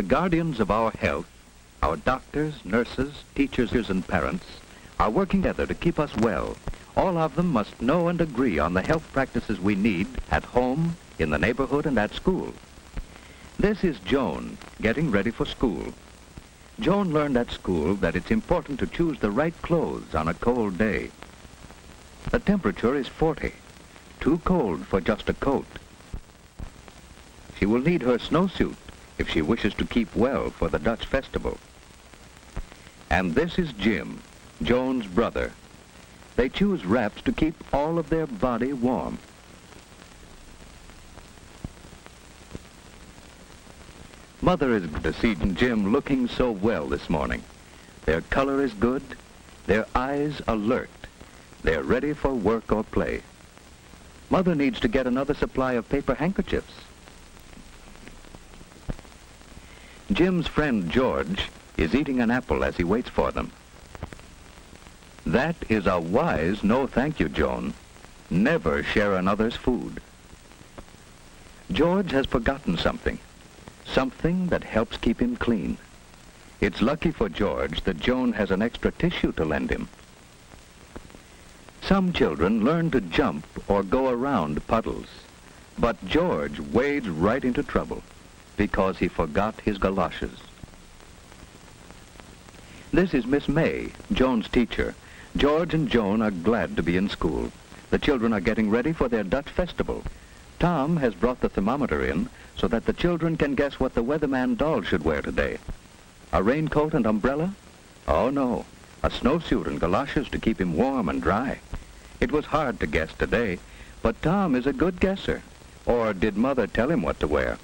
The guardians of our health, our doctors, nurses, teachers, and parents, are working together to keep us well. All of them must know and agree on the health practices we need at home, in the neighborhood, and at school. This is Joan, getting ready for school. Joan learned at school that it's important to choose the right clothes on a cold day. The temperature is 40, too cold for just a coat. She will need her snowsuit if she wishes to keep well for the Dutch festival. And this is Jim, Joan's brother. They choose wraps to keep all of their body warm. Mother is good to see Jim looking so well this morning. Their color is good, their eyes alert. They're ready for work or play. Mother needs to get another supply of paper handkerchiefs. Jim's friend George is eating an apple as he waits for them. That is a wise no thank you, Joan. Never share another's food. George has forgotten something that helps keep him clean. It's lucky for George that Joan has an extra tissue to lend him. Some children learn to jump or go around puddles, but George wades right into trouble because he forgot his galoshes. This is Miss May, Joan's teacher. George and Joan are glad to be in school. The children are getting ready for their Dutch festival. Tom has brought the thermometer in so that the children can guess what the weatherman doll should wear today. A raincoat and umbrella? Oh no, a snowsuit and galoshes to keep him warm and dry. It was hard to guess today, but Tom is a good guesser. Or did Mother tell him what to wear?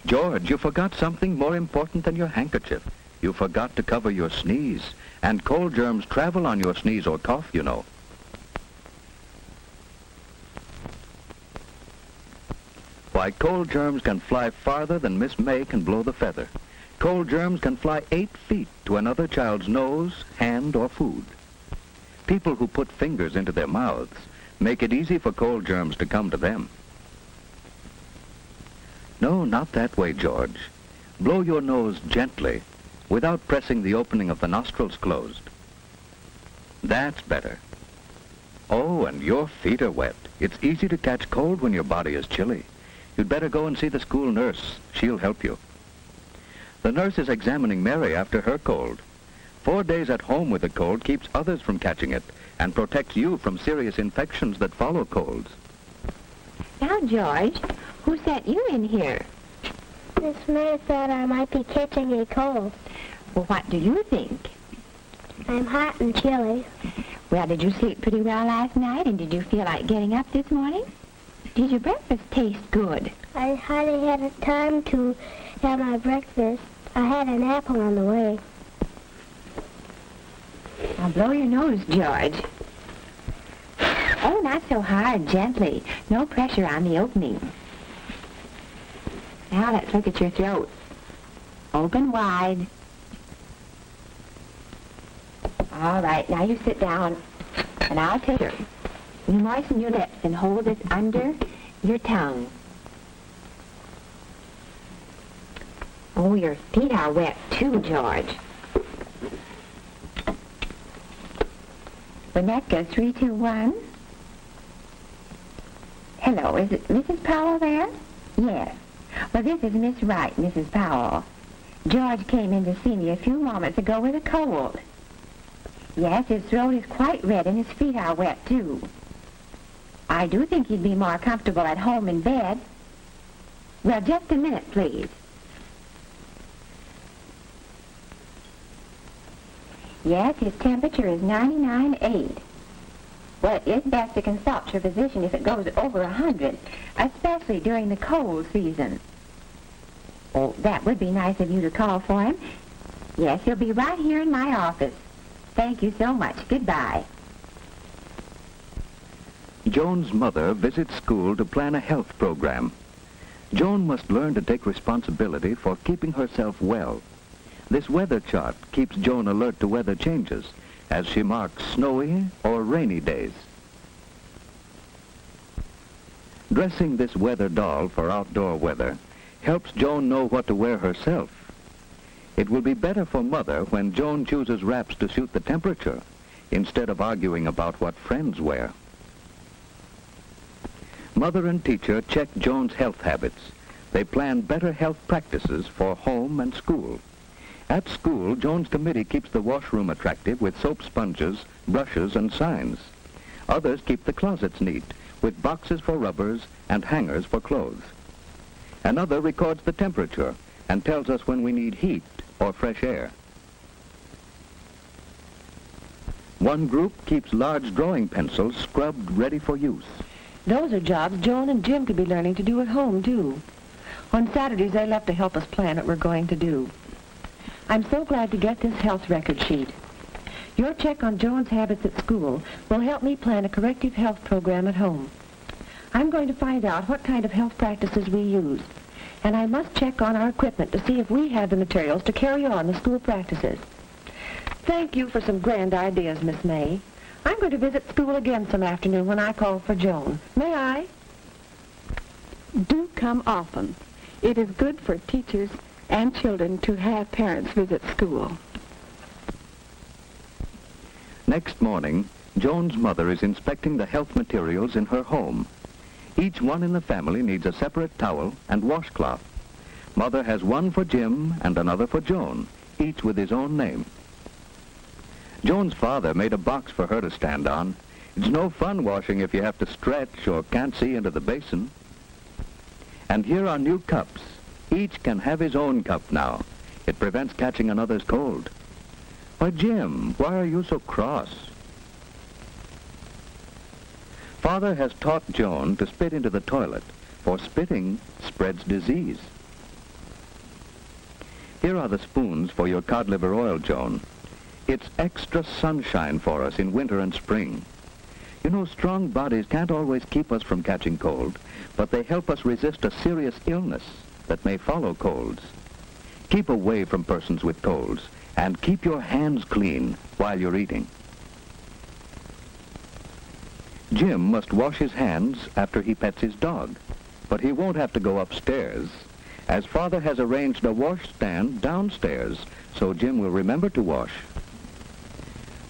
George, you forgot something more important than your handkerchief. You forgot to cover your sneeze, and cold germs travel on your sneeze or cough, you know. Why, cold germs can fly farther than Miss May can blow the feather. Cold germs can fly 8 feet to another child's nose, hand, or food. People who put fingers into their mouths make it easy for cold germs to come to them. No, not that way, George. Blow your nose gently, without pressing the opening of the nostrils closed. That's better. Oh, and your feet are wet. It's easy to catch cold when your body is chilly. You'd better go and see the school nurse. She'll help you. The nurse is examining Mary after her cold. 4 days at home with a cold keeps others from catching it and protects you from serious infections that follow colds. Now, George, who sent you in here? Miss May thought I might be catching a cold. Well, what do you think? I'm hot and chilly. Well, did you sleep pretty well last night, and did you feel like getting up this morning? Did your breakfast taste good? I hardly had time to have my breakfast. I had an apple on the way. Now blow your nose, George. Oh, not so hard, gently. No pressure on the opening. Now let's look at your throat. Open wide. All right, now you sit down, and I'll take her. You moisten your lips and hold this under your tongue. Oh, your feet are wet too, George. Winnetka, 3, 2, 1. Hello, is it Mrs. Powell there? Yes. Well, this is Miss Wright, Mrs. Powell. George came in to see me a few moments ago with a cold. Yes, his throat is quite red and his feet are wet, too. I do think he'd be more comfortable at home in bed. Well, just a minute, please. Yes, his temperature is 99.8. Well, it is best to consult your physician if it goes over 100, especially during the cold season. Oh, that would be nice of you to call for him. Yes, he'll be right here in my office. Thank you so much. Goodbye. Joan's mother visits school to plan a health program. Joan must learn to take responsibility for keeping herself well. This weather chart keeps Joan alert to weather changes as she marks snowy or rainy days. Dressing this weather doll for outdoor weather helps Joan know what to wear herself. It will be better for Mother when Joan chooses wraps to suit the temperature instead of arguing about what friends wear. Mother and teacher check Joan's health habits. They plan better health practices for home and school. At school, Joan's committee keeps the washroom attractive with soap sponges, brushes, and signs. Others keep the closets neat with boxes for rubbers and hangers for clothes. Another records the temperature and tells us when we need heat or fresh air. One group keeps large drawing pencils scrubbed ready for use. Those are jobs Joan and Jim could be learning to do at home, too. On Saturdays, they love to help us plan what we're going to do. I'm so glad to get this health record sheet. Your check on Joan's habits at school will help me plan a corrective health program at home. I'm going to find out what kind of health practices we use, and I must check on our equipment to see if we have the materials to carry on the school practices. Thank you for some grand ideas, Miss May. I'm going to visit school again some afternoon when I call for Joan. May I? Do come often. It is good for teachers and children to have parents visit school. Next morning, Joan's mother is inspecting the health materials in her home. Each one in the family needs a separate towel and washcloth. Mother has one for Jim and another for Joan, each with his own name. Joan's father made a box for her to stand on. It's no fun washing if you have to stretch or can't see into the basin. And here are new cups. Each can have his own cup now. It prevents catching another's cold. Why, Jim, why are you so cross? Father has taught Joan to spit into the toilet, for spitting spreads disease. Here are the spoons for your cod liver oil, Joan. It's extra sunshine for us in winter and spring. You know, strong bodies can't always keep us from catching cold, but they help us resist a serious illness that may follow colds. Keep away from persons with colds, and keep your hands clean while you're eating. Jim must wash his hands after he pets his dog, but he won't have to go upstairs, as Father has arranged a washstand downstairs, so Jim will remember to wash.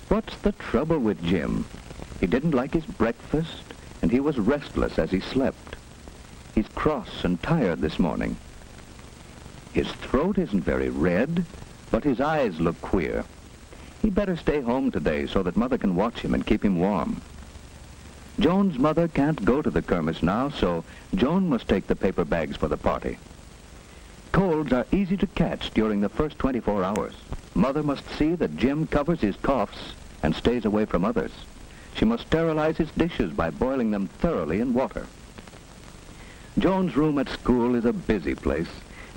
What's the trouble with Jim? He didn't like his breakfast, and he was restless as he slept. He's cross and tired this morning. His throat isn't very red, but his eyes look queer. He'd better stay home today so that Mother can watch him and keep him warm. Joan's mother can't go to the kermis now, so Joan must take the paper bags for the party. Colds are easy to catch during the first 24 hours. Mother must see that Jim covers his coughs and stays away from others. She must sterilize his dishes by boiling them thoroughly in water. Joan's room at school is a busy place,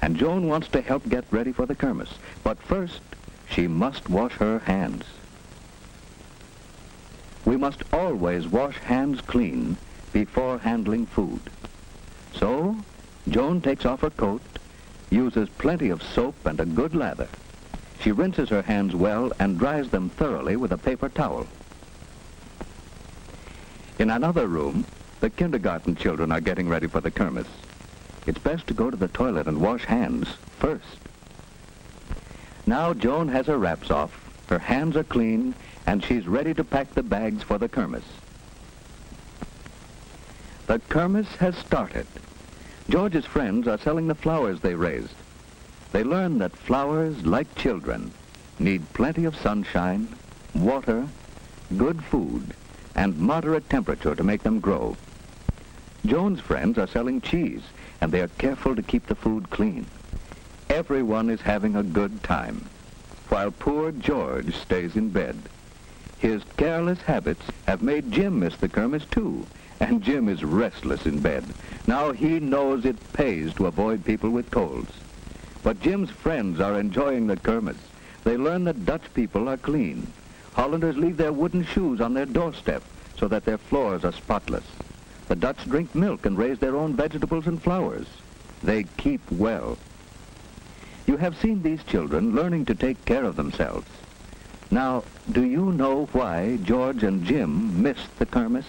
and Joan wants to help get ready for the kermis. But first, she must wash her hands. We must always wash hands clean before handling food. So, Joan takes off her coat, uses plenty of soap and a good lather. She rinses her hands well and dries them thoroughly with a paper towel. In another room, the kindergarten children are getting ready for the kermis. It's best to go to the toilet and wash hands first. Now Joan has her wraps off, her hands are clean, and she's ready to pack the bags for the kermis. The kermis has started. George's friends are selling the flowers they raised. They learn that flowers, like children, need plenty of sunshine, water, good food, and moderate temperature to make them grow. Joan's friends are selling cheese, and they are careful to keep the food clean. Everyone is having a good time, while poor George stays in bed. His careless habits have made Jim miss the kermis too, and Jim is restless in bed. Now he knows it pays to avoid people with colds. But Jim's friends are enjoying the kermis. They learn that Dutch people are clean. Hollanders leave their wooden shoes on their doorstep so that their floors are spotless. The Dutch drink milk and raise their own vegetables and flowers. They keep well. You have seen these children learning to take care of themselves. Now, do you know why George and Jim missed the kermis?